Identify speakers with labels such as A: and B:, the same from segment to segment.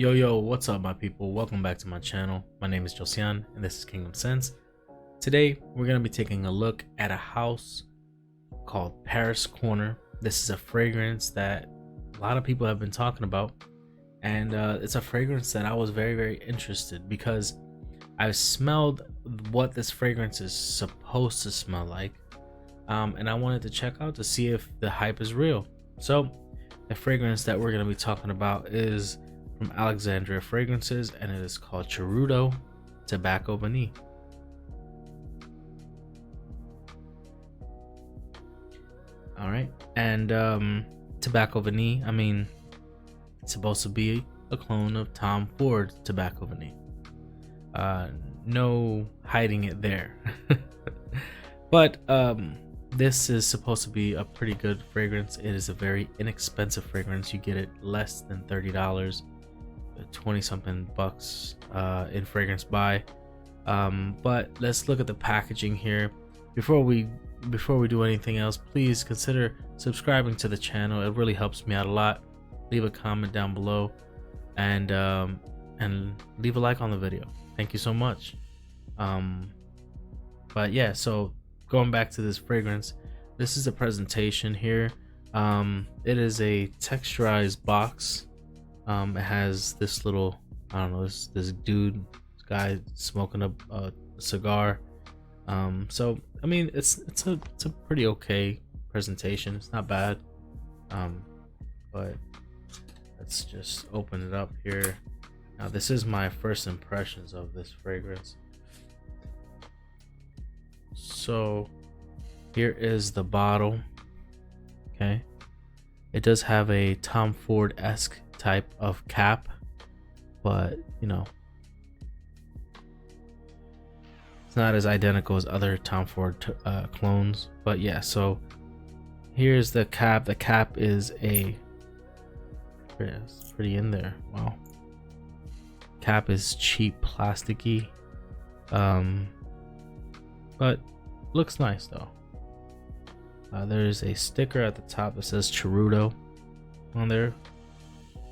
A: Yo, what's up my people? Welcome back to my channel. My name is Josian and this is Kingdom Sense. Today we're going to be taking a look at a house called Paris Corner. This is a fragrance that a lot of people have been talking about, and it's a fragrance that I was very interested because I've smelled what this fragrance is supposed to smell like, and I wanted to check out to see if the hype is real. So the fragrance that we're going to be talking about is from Alexandria Fragrances, and it is called Choruto Tobacco Vanille. All right, and Tobacco Vanille, I mean, it's supposed to be a clone of Tom Ford Tobacco Vanille. No hiding it there. But this is supposed to be a pretty good fragrance. It is a very inexpensive fragrance. You get it less than $30, 20 something bucks in fragrance buy. But let's look at the packaging here. Before we do anything else, please consider subscribing to the channel. It really helps me out a lot. Leave a comment down below and leave a like on the video. Thank you so much. But yeah, so going back to this fragrance, this is the presentation here. It is a texturized box. It has this little, I don't know, this guy smoking a cigar. So I mean, it's a pretty okay presentation. It's not bad. But let's just open it up here. Now this is my first impressions of this fragrance. So here is the bottle. Okay, it does have a Tom Ford-esque type of cap, but you know, it's not as identical as other Tom Ford clones. But yeah, so here's the cap. The cap is it's pretty in there. Wow. Cap is cheap, plasticky, but looks nice though. There's a sticker at the top that says Choruto on there,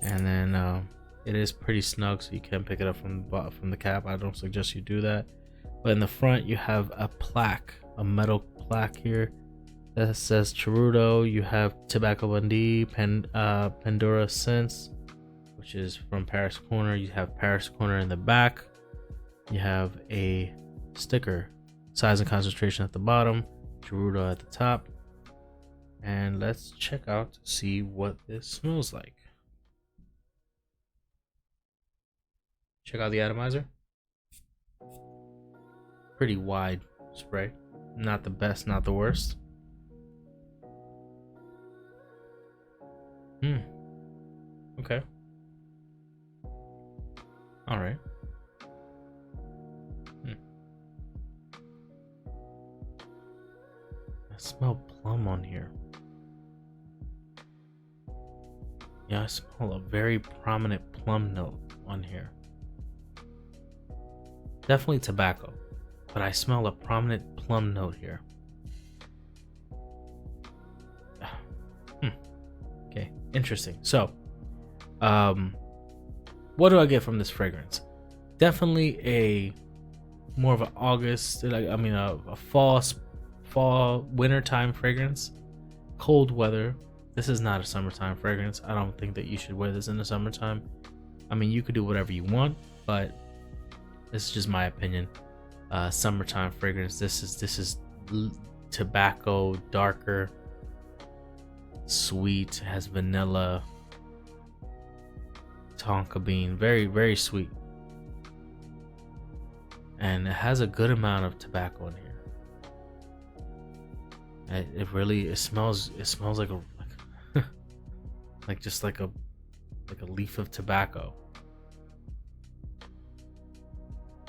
A: and then it is pretty snug, so you can pick it up from the cap. I don't suggest you do that. But in the front you have a plaque, a metal plaque here that says Choruto. You have Tobacco Vanille, Pandora Scents, which is from Paris Corner. You have Paris Corner in the back. You have a sticker, size and concentration at the bottom, Choruto at the top. And let's check out to see what this smells like. Check out the atomizer. Pretty wide spray. Not the best, not the worst. Okay. All right. I smell plum on here. Yeah, I smell a very prominent plum note on here. Definitely tobacco, but I smell a prominent plum note here. Okay, interesting. So, what do I get from this fragrance? Definitely a more of an August, a fall wintertime fragrance. Cold weather. This is not a summertime fragrance. I don't think that you should wear this in the summertime. I mean, you could do whatever you want, but this is just my opinion. Summertime fragrance. This is tobacco, darker, sweet, has vanilla, tonka bean, very sweet, and it has a good amount of tobacco in here. It smells like a like a leaf of tobacco.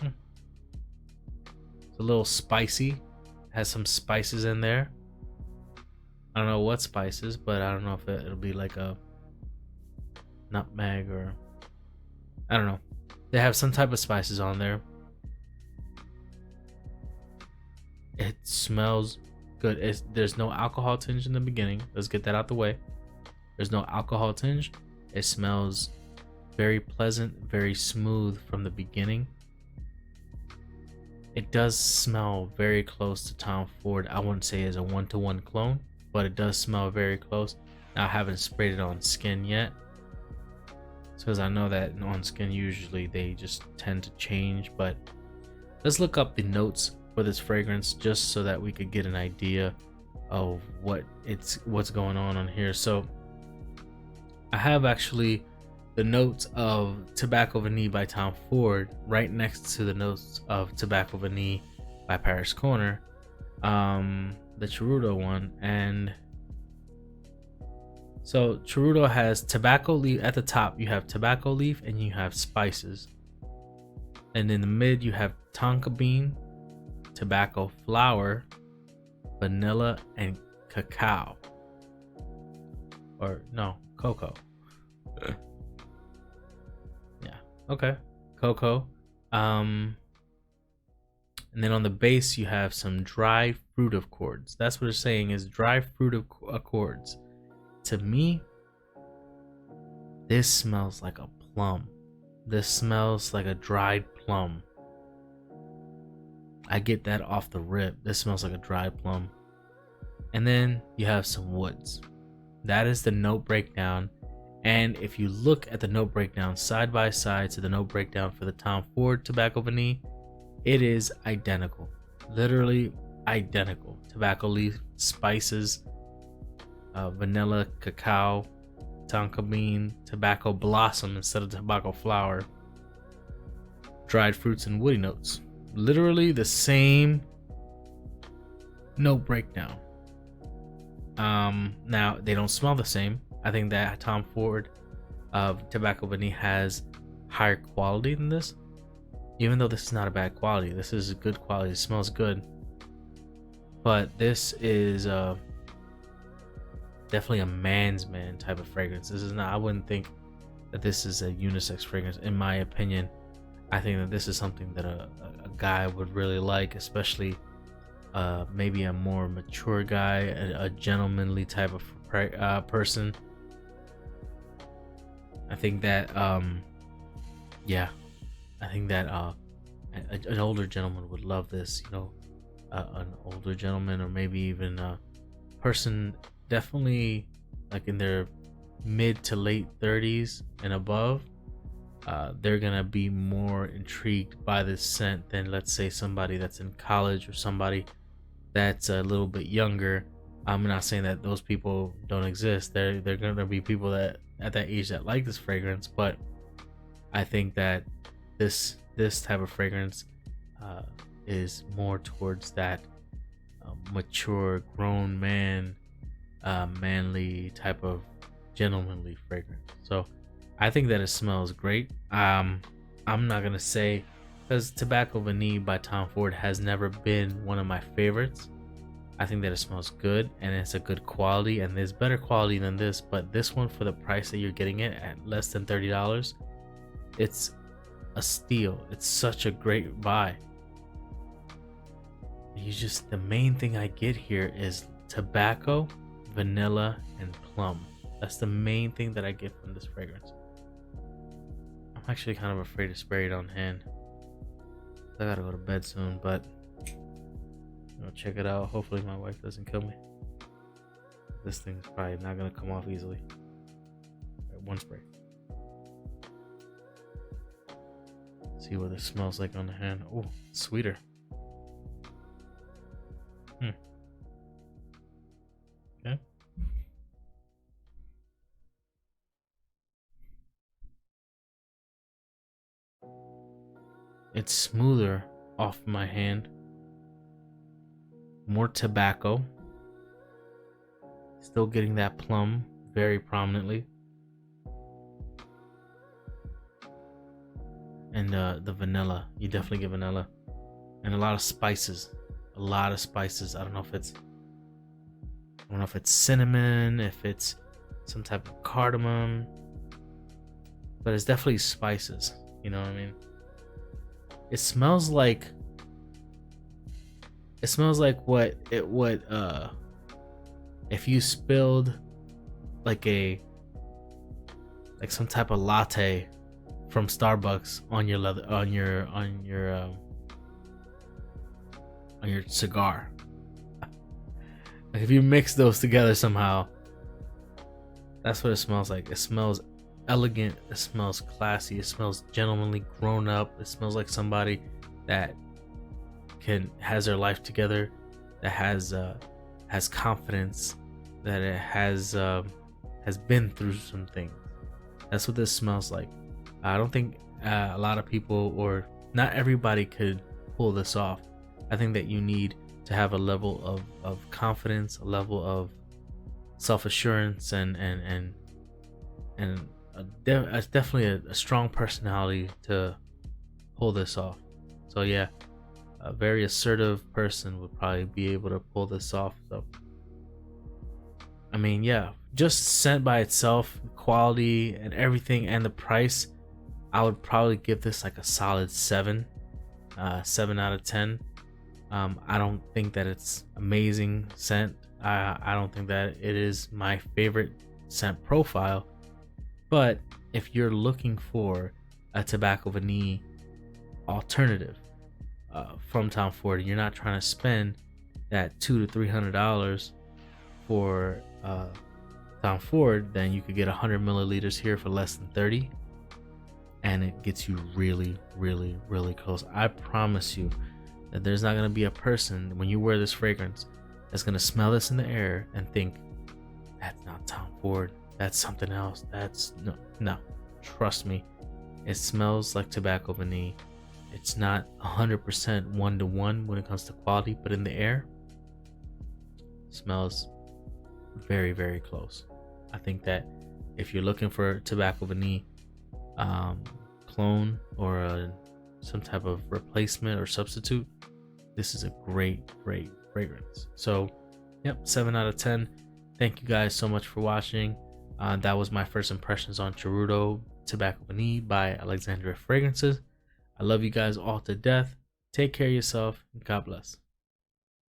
A: It's a little spicy, has some spices in there. I don't know what spices, but I don't know if it'll be like a nutmeg or I don't know. They have some type of spices on there. It smells good. There's no alcohol tinge in the beginning. Let's get that out the way. There's no alcohol tinge. It smells very pleasant, very smooth from the beginning. It does smell very close to Tom Ford. I wouldn't say it's a one-to-one clone, but it does smell very close. Now, I haven't sprayed it on skin yet, because I know that on skin usually they just tend to change. But let's look up the notes for this fragrance just so that we could get an idea of what's going on here. So I have actually the notes of Tobacco Vanille by Tom Ford right next to the notes of Tobacco Vanille by Paris Corner, the Choruto one. And so Choruto has tobacco leaf at the top. You have tobacco leaf and you have spices, and in the mid you have tonka bean, tobacco flower, vanilla, and cacao, or no, cocoa. Yeah, okay, cocoa. And then on the base you have some dry fruit accords. That's what it's saying, is dry fruit accords. To me, this smells like a plum. This smells like a dried plum. I get that off the rip. This smells like a dried plum. And then you have some woods. That is the note breakdown. And if you look at the note breakdown side by side to the note breakdown for the Tom Ford Tobacco Vanille, it is identical. Literally identical. Tobacco leaf, spices, vanilla, cacao, tonka bean, tobacco blossom instead of tobacco flower, dried fruits, and woody notes. Literally the same note breakdown. Now they don't smell the same. I think that Tom Ford Tobacco Vanille has higher quality than this, even though this is not a bad quality. This is a good quality. It smells good, but this is definitely a man's man type of fragrance. This is not, I wouldn't think that this is a unisex fragrance, in my opinion. I think that this is something that a guy would really like, especially maybe a more mature guy, a gentlemanly type of person. I think that yeah, I think that an older gentleman would love this. You know, an older gentleman, or maybe even a person definitely like in their mid to late 30s and above. They're gonna be more intrigued by this scent than, let's say, somebody that's in college or somebody that's a little bit younger. I'm not saying that those people don't exist. They're gonna be people that at that age that like this fragrance, but I think that this type of fragrance is more towards that mature, grown man, manly type of gentlemanly fragrance. So I think that it smells great. I'm not gonna say, because Tobacco Vanille by Tom Ford has never been one of my favorites. I think that it smells good and it's a good quality, and there's better quality than this, but this one, for the price that you're getting it at less than $30, it's a steal. It's such a great buy. The main thing I get here is tobacco, vanilla, and plum. That's the main thing that I get from this fragrance. I'm actually kind of afraid to spray it on hand. I gotta go to bed soon, but I'll check it out. Hopefully my wife doesn't kill me. This thing's probably not gonna come off easily. Right, one spray. See what it smells like on the hand. Oh, sweeter. Okay. It's smoother off my hand. More tobacco. Still getting that plum very prominently. And the vanilla. You definitely get vanilla. And a lot of spices. A lot of spices. I don't know if it's cinnamon, if it's some type of cardamom, but it's definitely spices. You know what I mean? It smells like what it would if you spilled like some type of latte from Starbucks on your leather on your cigar. Like if you mix those together somehow, that's what it smells like. It smells elegant, it smells classy, it smells gentlemanly, grown up. It smells like somebody that has their life together, that has confidence, that it has been through some things. That's what this smells like. I don't think a lot of people, or not everybody, could pull this off. I think that you need to have a level of confidence, a level of self-assurance, and definitely a strong personality to pull this off. So yeah, a very assertive person would probably be able to pull this off. So I mean, yeah, just scent by itself, quality and everything, and the price, I would probably give this like a solid 7 out of 10. I don't think that it's amazing scent. I don't think that it is my favorite scent profile. But if you're looking for a Tobacco Vanille alternative from Tom Ford, and you're not trying to spend that $200 to $300 for Tom Ford, then you could get 100 milliliters here for less than 30, and it gets you really, really, really close. I promise you that there's not going to be a person when you wear this fragrance that's going to smell this in the air and think, that's not Tom Ford, that's something else. That's no, trust me, it smells like Tobacco Vanille. It's not 100% one-to-one when it comes to quality, but in the air, it smells very, very close. I think that if you're looking for Tobacco Vanille clone or some type of replacement or substitute, this is a great fragrance. So yep, 7 out of 10. Thank you guys so much for watching. That was my first impressions on Choruto Tobacco Vanille by Alexandria Fragrances. I love you guys all to death. Take care of yourself, and God bless.